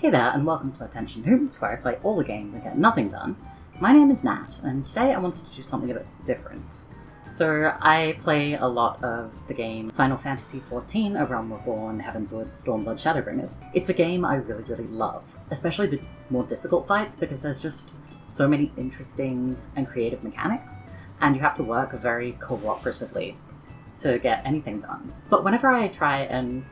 Hey there, and welcome to Attention Hooms, where I play all the games and get nothing done. My name is Nat, and today I wanted to do something a bit different. So I play a lot of the game Final Fantasy XIV, A Realm Reborn, Heavensward, Stormblood, Shadowbringers. It's a game I really love, especially the more difficult fights, because there's just so many interesting and creative mechanics, and you have to work very cooperatively to get anything done. But whenever I try and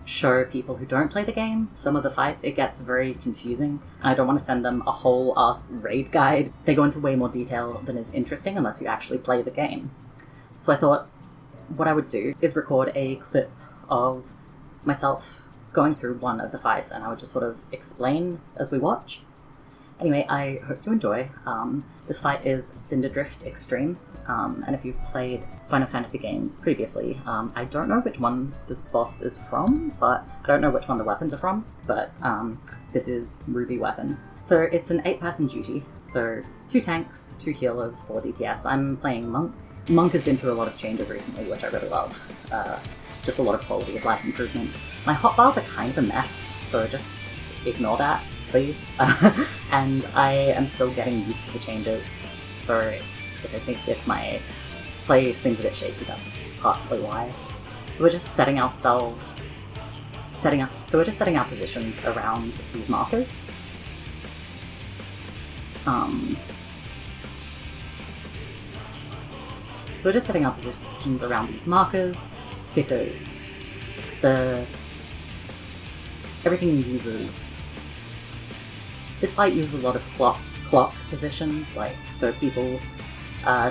show people who don't play the game some of the fights, it gets very confusing, and I don't want to send them a whole ass raid guide. They go into way more detail than is interesting unless you actually play the game. So I thought what I would do is record a clip of myself going through one of the fights, and I would just sort of explain as we watch. Anyway, I hope you enjoy. This fight is Cinder Extreme, and if you've played Final Fantasy games previously, I don't know which one this boss is from, but I don't know which one the weapons are from, but this is Ruby Weapon. So it's an 8-person duty, so 2 tanks, 2 healers, 4 DPS. I'm playing Monk. Monk has been through a lot of changes recently, which I really love. Just a lot of quality of life improvements. My hotbars are kind of a mess, so just ignore that, please. And I am still getting used to the changes, so if my play seems a bit shaky, that's partly why. So we're just setting our positions around these markers. So we're just setting our positions around these markers because everything uses. This fight uses a lot of clock positions, so people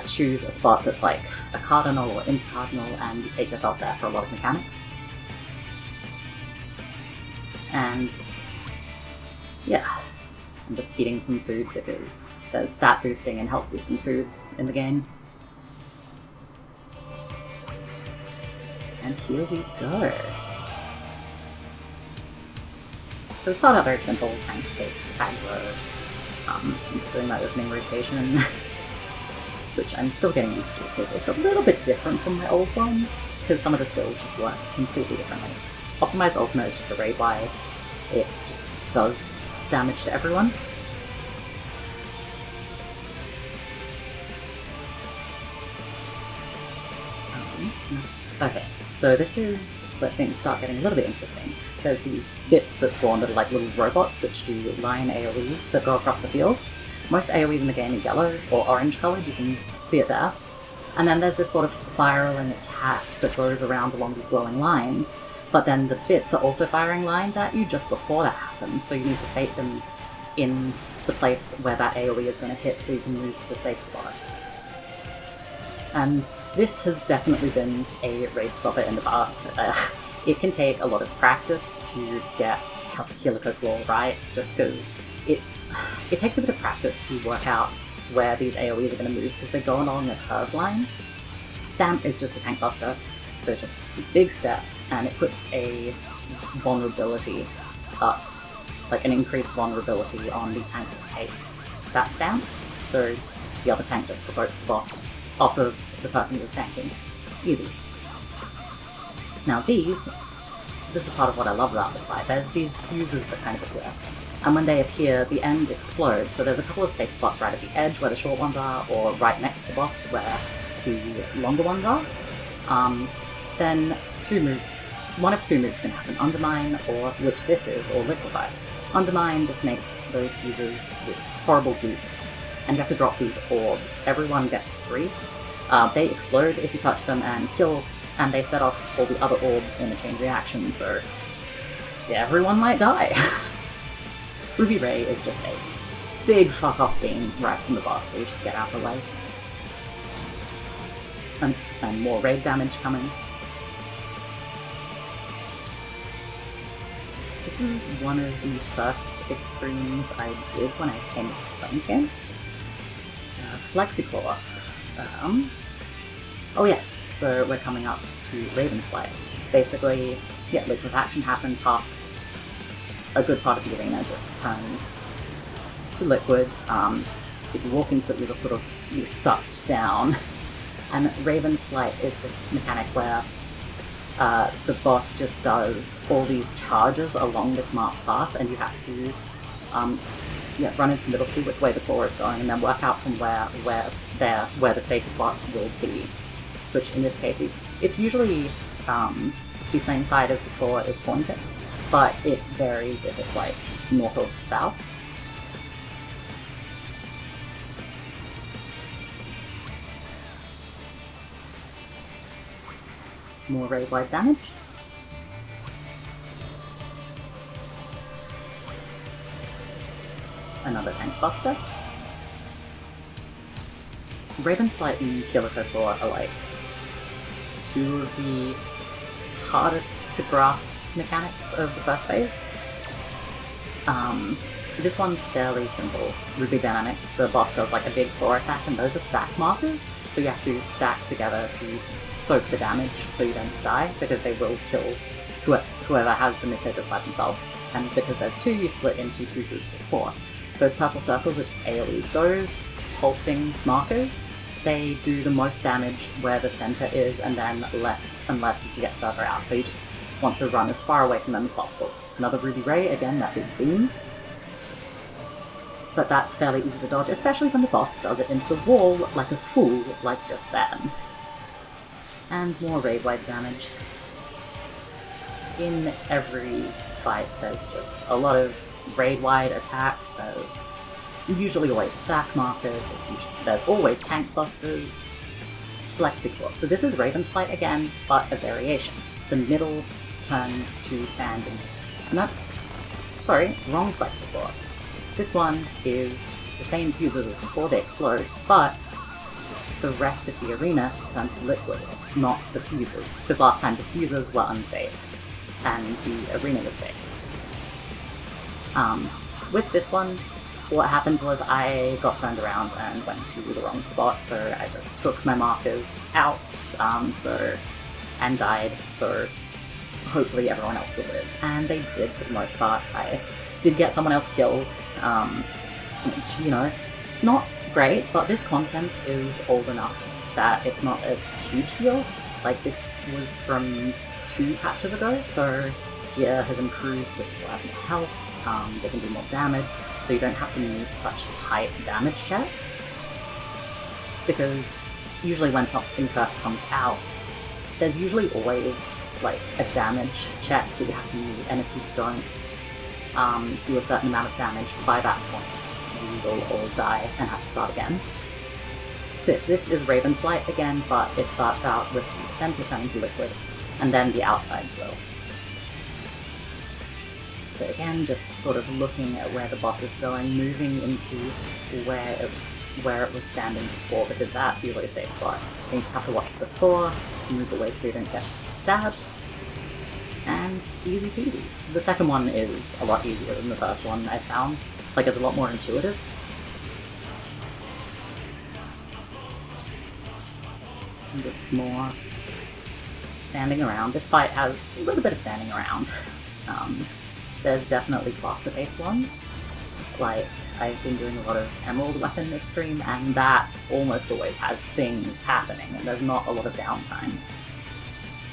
choose a spot that's like a cardinal or intercardinal, and you take yourself there for a lot of mechanics. And yeah, I'm just eating some food because there's stat boosting and health boosting foods in the game. And here we go. So we start out very simple. Tank takes aggro. I'm just doing my opening rotation, which I'm still getting used to because it's a little bit different from my old one, because some of the skills just work completely differently. Optimized ultimate is just a raid why it just does damage to everyone. Okay, so this is where things start getting a little bit interesting. There's these bits that spawn that are like little robots which do line AoEs that go across the field. Most AoEs in the game are yellow or orange coloured, you can see it there. And then there's this sort of spiralling attack that goes around along these glowing lines, but then the bits are also firing lines at you just before that happens, so you need to bait them in the place where that AoE is going to hit so you can move to the safe spot. And this has definitely been a raid stopper in the past. It can take a lot of practice to get Healer Code Law right, just because it takes a bit of practice to work out where these AoEs are going to move, because they go along a curved line. Stamp is just the tank buster, so just a big step, and it puts a vulnerability up, like an increased vulnerability on the tank that takes that stamp, so the other tank just provokes the boss off of the person who's tanking. Easy. Now this is part of what I love about this fight. There's these fuses that kind of appear, and when they appear, the ends explode, so there's a couple of safe spots right at the edge where the short ones are, or right next to the boss where the longer ones are. Then one of two moves can happen, Undermine, or which this is, or Liquefy. Undermine just makes those fuses this horrible goop, and you have to drop these orbs. Everyone gets 3. They explode if you touch them and kill, and they set off all the other orbs in a chain reaction, so everyone might die. Ruby Ray is just a big fuck off beam right from the boss, so you just get out of the way. And more raid damage coming. This is one of the first extremes I did when I came into playing the game. Flexiclaw. Oh yes, so we're coming up to Raven's Flight. Basically, liquefaction happens, half a good part of the arena just turns to liquid. If you walk into it, you're sucked down. And Raven's Flight is this mechanic where the boss just does all these charges along this marked path, and you have to run into the middle, see which way the claw is going, and then work out from where the safe spot will be. Which in this case it's usually the same side as the claw is pointing, but it varies if it's like north or south. More raid-wide damage. Another tank buster. Raven's Flight and Helico Claw are like two of the hardest to grasp mechanics of the first phase. This one's fairly simple. Ruby Dynamics, the boss does like a big claw attack, and those are stack markers, so you have to stack together to soak the damage so you don't die, because they will kill whoever has them if they're just by themselves. And because there's two, you split into two groups of 4. Those purple circles are just AoEs. Those pulsing markers, they do the most damage where the center is, and then less and less as you get further out, so you just want to run as far away from them as possible. Another Ruby Ray, again, that big beam. But that's fairly easy to dodge, especially when the boss does it into the wall like a fool, like just then. And more raid-wide damage. In every fight, there's just a lot of raid-wide attacks. There's usually always stack markers, there's always tank busters, Flexiclaw. So this is Raven's Flight again, but a variation. The middle turns to sand and... No, sorry, wrong Flexiclaw. This one is the same fuses as before, they explode, but the rest of the arena turns to liquid, not the fuses, because last time the fuses were unsafe, and the arena was safe. With this one, what happened was I got turned around and went to the wrong spot, so I just took my markers out, and died, so hopefully everyone else would live. And they did for the most part. I did get someone else killed, which, you know, not great, but this content is old enough that it's not a huge deal. Like, this was from 2 patches ago, so gear has improved, so people have more health, they can do more damage, so you don't have to meet such tight damage checks. Because usually when something first comes out, there's usually always like a damage check that you have to meet, and if you don't do a certain amount of damage by that point, you will all die and have to start again. So yes, this is Raven's Flight again, but it starts out with the center turning to liquid, and then the outsides will. So again, just sort of looking at where the boss is going, moving into where it was standing before, because that's usually a safe spot. And you just have to watch for the claw, move away so you don't get stabbed, and easy peasy. The second one is a lot easier than the first one, I found. Like, it's a lot more intuitive. And just more standing around. This fight has a little bit of standing around. There's definitely faster paced ones. Like, I've been doing a lot of Emerald Weapon Extreme, and that almost always has things happening, and there's not a lot of downtime.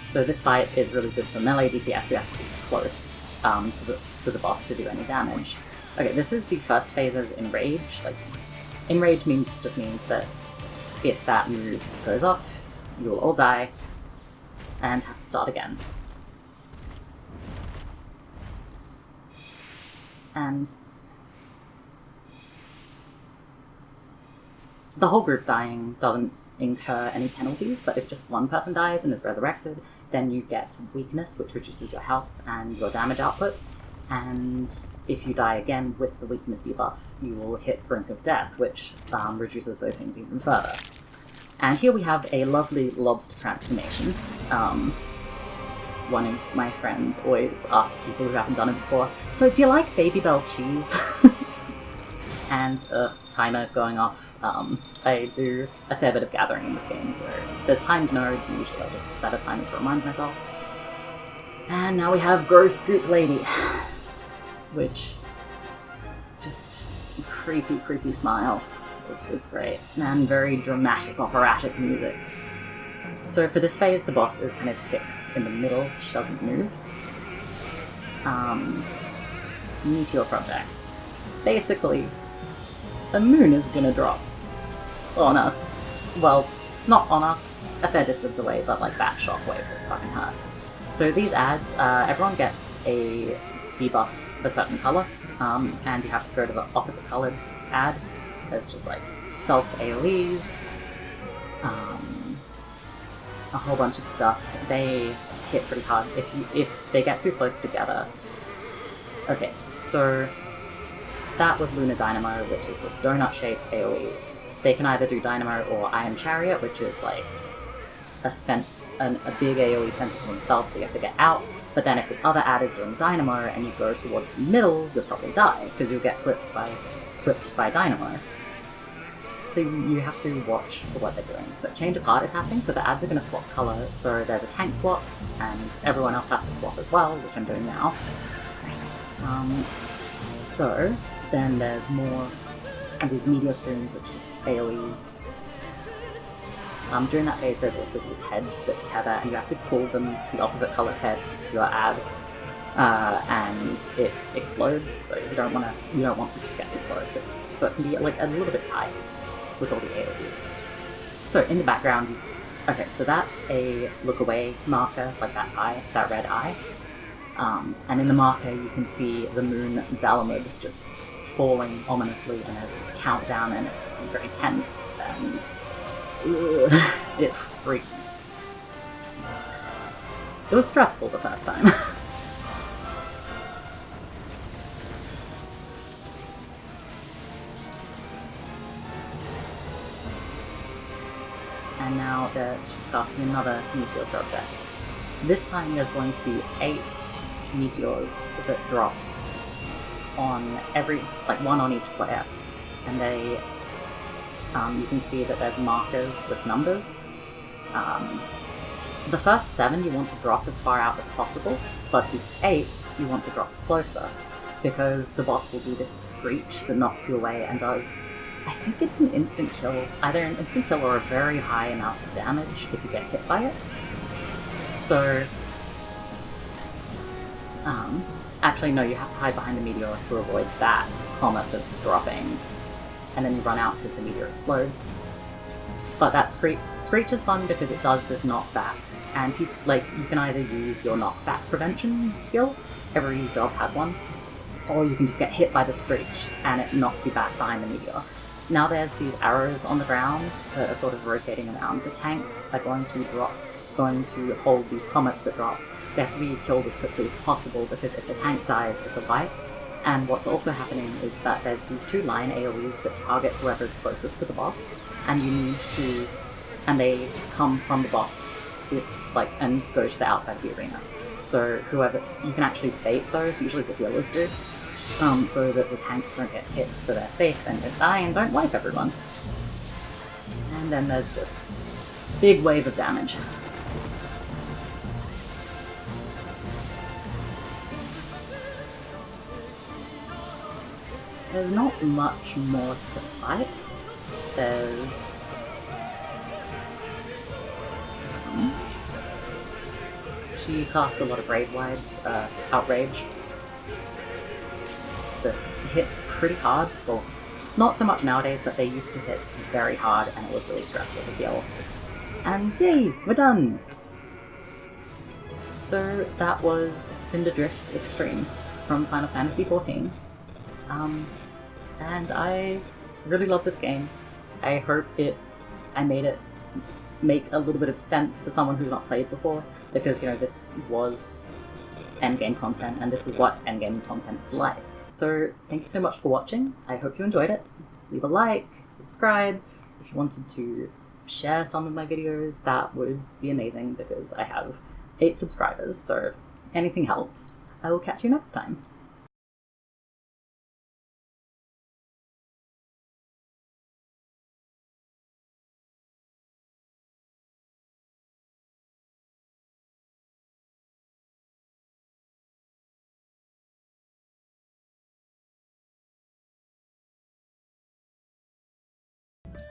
So this fight is really good for melee DPS, you have to be close to the boss to do any damage. Okay, this is the first phases in Rage. Like, Enrage just means that if that move goes off, you will all die and have to start again. And the whole group dying doesn't incur any penalties, but if just one person dies and is resurrected, then you get weakness, which reduces your health and your damage output. And if you die again with the weakness debuff, you will hit Brink of Death, which reduces those things even further. And here we have a lovely lobster transformation. One of my friends always asks people who haven't done it before, so do you like Baby Bell cheese? And timer going off. I do a fair bit of gathering in this game, so there's timed nodes, and usually I'll just set a timer to remind myself. And now we have Gross Goop Lady, which just creepy smile. It's great, and very dramatic operatic music. So for this phase, the boss is kind of fixed in the middle. She doesn't move. Meteor Project. Basically, a moon is gonna drop on us. Well, not on us, a fair distance away, but like that shockwave will fucking hurt. So these ads, everyone gets a debuff of a certain color, and you have to go to the opposite colored ad. There's just like self AoEs, a whole bunch of stuff. They hit pretty hard if they get too close together. Okay, so that was Lunar Dynamo, which is this donut-shaped AoE. They can either do Dynamo or Iron Chariot, which is like a big AoE centered for themselves, so you have to get out. But then if the other ad is doing Dynamo and you go towards the middle, you'll probably die, because you'll get clipped by Dynamo. So you have to watch for what they're doing. So change of heart is happening, so the ads are going to swap color. So there's a tank swap, and everyone else has to swap as well, which I'm doing now. So then there's more of these meteor streams, which is AoEs. During that phase, there's also these heads that tether, and you have to pull them, the opposite colored head, to your ad, and it explodes. So you don't want people to get too close. So it can be like a little bit tight with all the AoEs. So in the background, okay, so that's a look away marker, like that eye, that red eye. And in the marker, you can see the moon Dalamud just falling ominously, and there's this countdown, and it's very tense, and it freaked me. It was stressful the first time. And now that she's casting another meteor project. This time there's going to be 8 meteors that drop on one on each player. And they, you can see that there's markers with numbers. The first 7 you want to drop as far out as possible, but the 8th you want to drop closer, because the boss will do this screech that knocks you away and does, I think it's an instant kill, either an instant kill or a very high amount of damage if you get hit by it. So, actually no, you have to hide behind the meteor to avoid that comet that's dropping, and then you run out because the meteor explodes. But that screech is fun because it does this knockback, and you can either use your knockback prevention skill, every job has one, or you can just get hit by the screech and it knocks you back behind the meteor. Now there's these arrows on the ground that are sort of rotating around. The tanks are going to hold these comets that drop. They have to be killed as quickly as possible, because if the tank dies, it's a wipe. And what's also happening is that there's these 2 line AoEs that target whoever's closest to the boss, and they come from the boss and go to the outside of the arena. So whoever, you can actually bait those, usually the healers do, so that the tanks don't get hit, so they're safe and don't die and don't wipe everyone. And then there's just big wave of damage. There's not much more to the fight. There's... she casts a lot of raid wides, outrage. That hit pretty hard. Well, not so much nowadays, but they used to hit very hard, and it was really stressful to heal. And yay, we're done! So that was Cinder Drift Extreme from Final Fantasy XIV. And I really love this game. I hope I made it make a little bit of sense to someone who's not played before, because, this was endgame content, and this is what endgame content's like. So thank you so much for watching. I hope you enjoyed it. Leave a like, subscribe. If you wanted to share some of my videos, that would be amazing, because I have 8 subscribers, so anything helps. I will catch you next time.